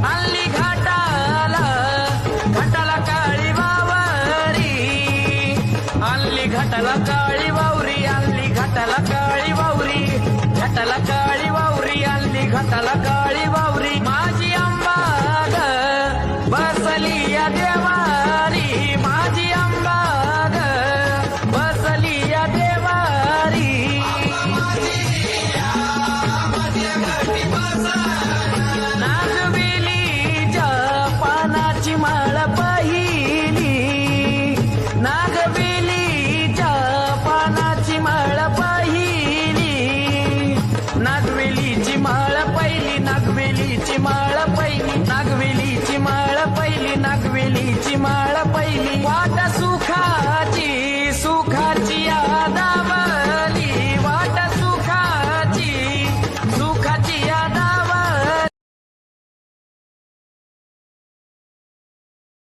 आली घाटाला घाटाला काळी वावरी आली घाटाला काळी वावरी आली घाटाला काळी वावरी घाटाला काळी वावरी आली घाटाला काळी वावरी माझी आंबा ग बसली या देवारी माझी आंबा ग बसली या देवारी नागवेलीच्या पानाची माळ पहिली नागवेलीच्या पानाची माळ पहिली नागवेलीची माळ पहिली नागवेलीची माळ पहिली नागवेलीची माळ पहिली नागवेलीची माळ